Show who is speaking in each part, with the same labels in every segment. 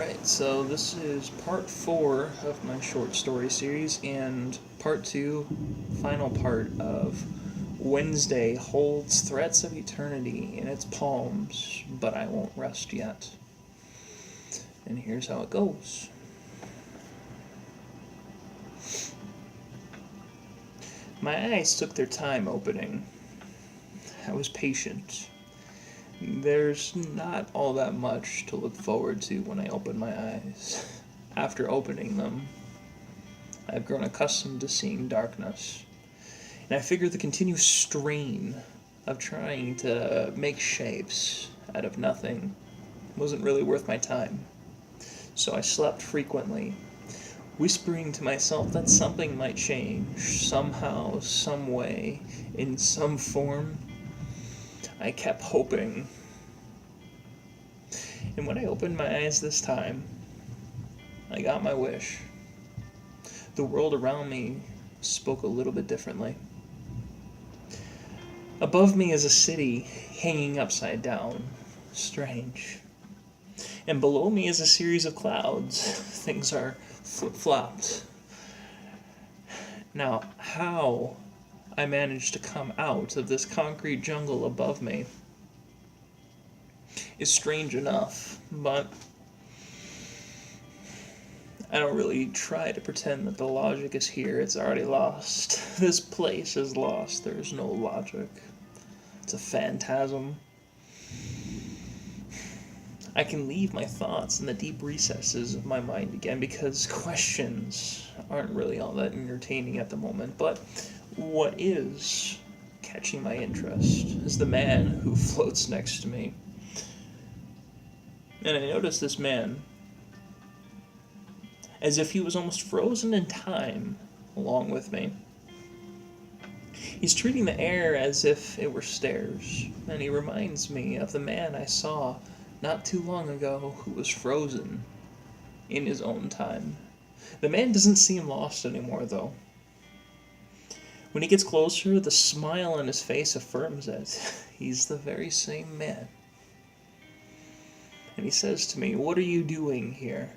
Speaker 1: Alright, so this is part 4 of my short story series, and part 2, final part of Wednesday holds threats of eternity in its palms, but I won't rest yet. And here's how it goes. My eyes took their time opening. I was patient. There's not all that much to look forward to when I open my eyes. After opening them, I've grown accustomed to seeing darkness, and I figure the continuous strain of trying to make shapes out of nothing wasn't really worth my time. So I slept frequently, whispering to myself that something might change, somehow, some way, in some form. I kept hoping. And when I opened my eyes this time, I got my wish. The world around me spoke a little bit differently. Above me is a city hanging upside down. Strange. And below me is a series of clouds. Things are flip-flopped. Now, how I managed to come out of this concrete jungle above me is strange enough, but I don't really try to pretend that the logic is here. It's already lost. This place is lost. There's no logic. It's a phantasm. I can leave my thoughts in the deep recesses of my mind again because questions aren't really all that entertaining at the moment, but what is catching my interest is the man who floats next to me. And I noticed this man as if he was almost frozen in time along with me. He's treating the air as if it were stairs, and he reminds me of the man I saw not too long ago who was frozen in his own time. The man doesn't seem lost anymore, though. When he gets closer, the smile on his face affirms it. He's the very same man. And he says to me, "What are you doing here?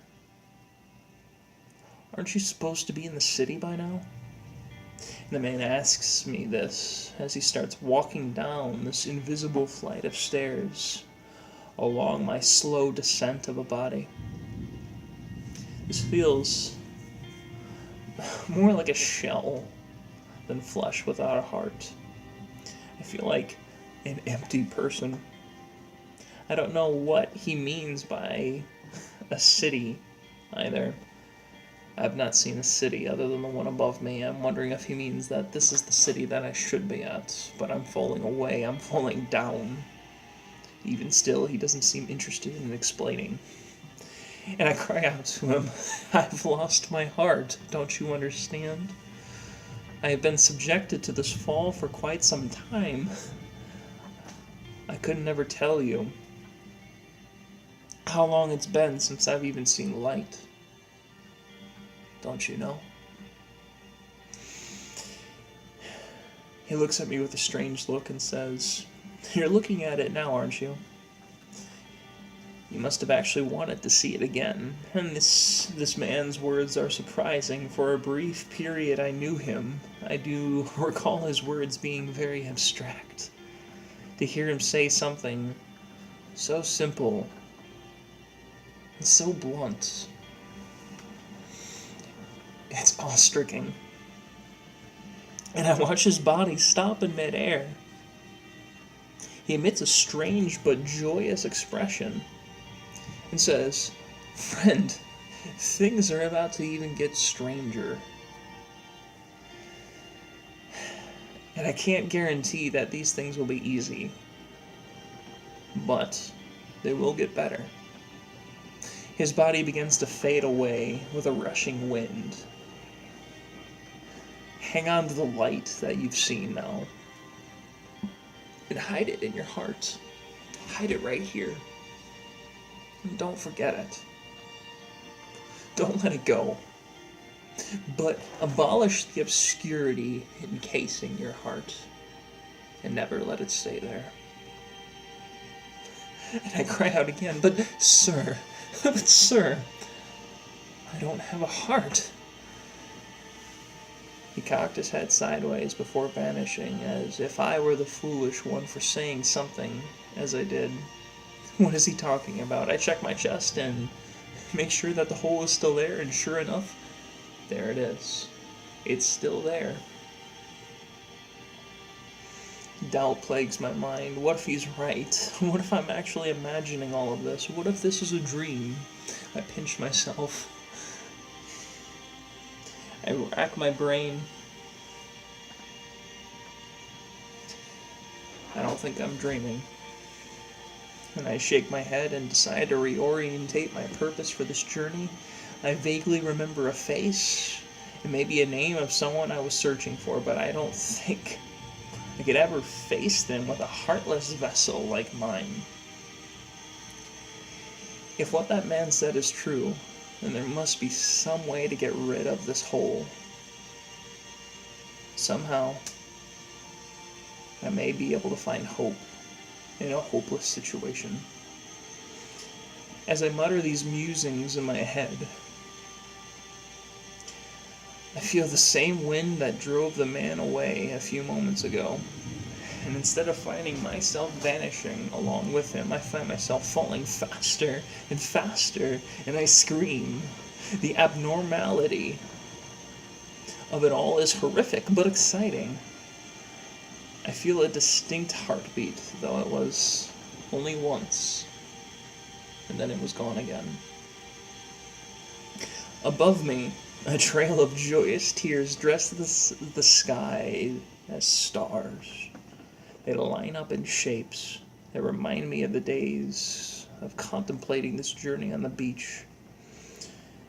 Speaker 1: Aren't you supposed to be in the city by now?" And the man asks me this as he starts walking down this invisible flight of stairs along my slow descent of a body. This feels more like a shell than flesh without a heart. I feel like an empty person. I don't know what he means by a city either. I've not seen a city other than the one above me. I'm wondering if he means that this is the city that I should be at, but I'm falling away, I'm falling down. Even still, he doesn't seem interested in explaining. And I cry out to him, "I've lost my heart, don't you understand? I have been subjected to this fall for quite some time. I could never tell you how long it's been since I've even seen light. Don't you know?" He looks at me with a strange look and says, "You're looking at it now, aren't you? You must have actually wanted to see it again." And this man's words are surprising. For a brief period I knew him. I do recall his words being very abstract. To hear him say something so simple and so blunt, it's awe-striking. And I watch his body stop in midair. He emits a strange but joyous expression and says, "Friend, things are about to even get stranger. And I can't guarantee that these things will be easy, but they will get better." His body begins to fade away with a rushing wind. Hang on to the light that you've seen now, and hide it in your heart. Hide it right here. And don't forget it. Don't let it go. But abolish the obscurity encasing your heart, and never let it stay there. And I cry out again, "But, sir, But sir, I don't have a heart. He cocked his head sideways before vanishing, as if I were the foolish one for saying something as I did. What is he talking about? I check my chest and make sure that the hole is still there, and sure enough, there it is. It's still there. Doubt plagues my mind. What if he's right? What if I'm actually imagining all of this? What if this is a dream? I pinch myself. I rack my brain. I don't think I'm dreaming. And I shake my head and decide to reorientate my purpose for this journey. I vaguely remember a face and maybe a name of someone I was searching for, but I don't think I could ever face them with a heartless vessel like mine. If what that man said is true, then there must be some way to get rid of this hole. Somehow, I may be able to find hope in a hopeless situation. As I mutter these musings in my head, I feel the same wind that drove the man away a few moments ago. And instead of finding myself vanishing along with him, I find myself falling faster and faster, and I scream. The abnormality of it all is horrific, but exciting. I feel a distinct heartbeat, though it was only once, and then it was gone again. Above me, a trail of joyous tears dress the sky as stars. They line up in shapes that remind me of the days of contemplating this journey on the beach.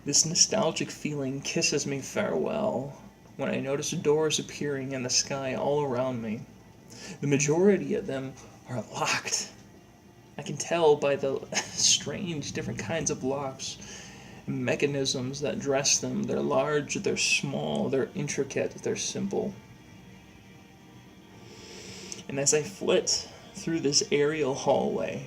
Speaker 1: This nostalgic feeling kisses me farewell when I notice doors appearing in the sky all around me. The majority of them are locked. I can tell by the strange different kinds of locks and mechanisms that dress them. They're large, they're small, they're intricate, they're simple. And as I flit through this aerial hallway,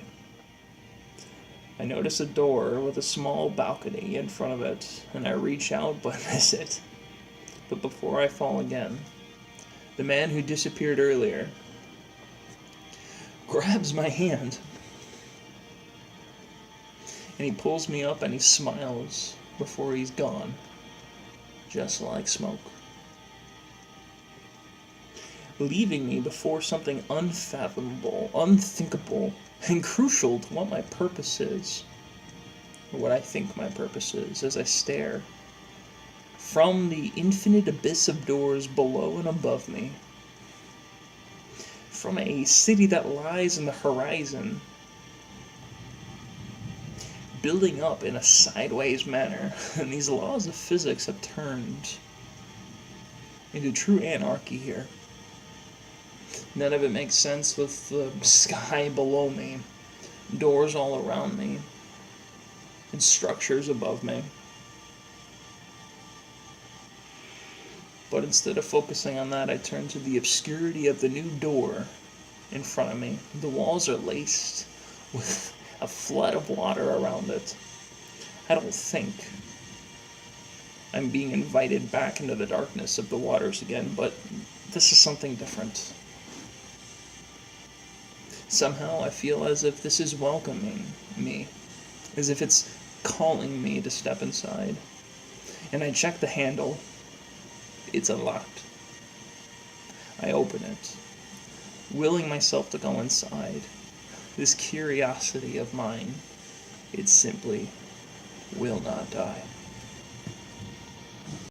Speaker 1: I notice a door with a small balcony in front of it, and I reach out but miss it. But before I fall again, the man who disappeared earlier grabs my hand, and he pulls me up and he smiles before he's gone, just like smoke, leaving me before something unfathomable, unthinkable, and crucial to what my purpose is, or what I think my purpose is, as I stare from the infinite abyss of doors below and above me, from a city that lies in the horizon, building up in a sideways manner, and these laws of physics have turned into true anarchy here. None of it makes sense with the sky below me, doors all around me, and structures above me. But instead of focusing on that, I turn to the obscurity of the new door in front of me. The walls are laced with a flood of water around it. I don't think I'm being invited back into the darkness of the waters again, but this is something different. Somehow I feel as if this is welcoming me, as if it's calling me to step inside. And I check the handle. It's unlocked. I open it, willing myself to go inside. This curiosity of mine, it simply will not die.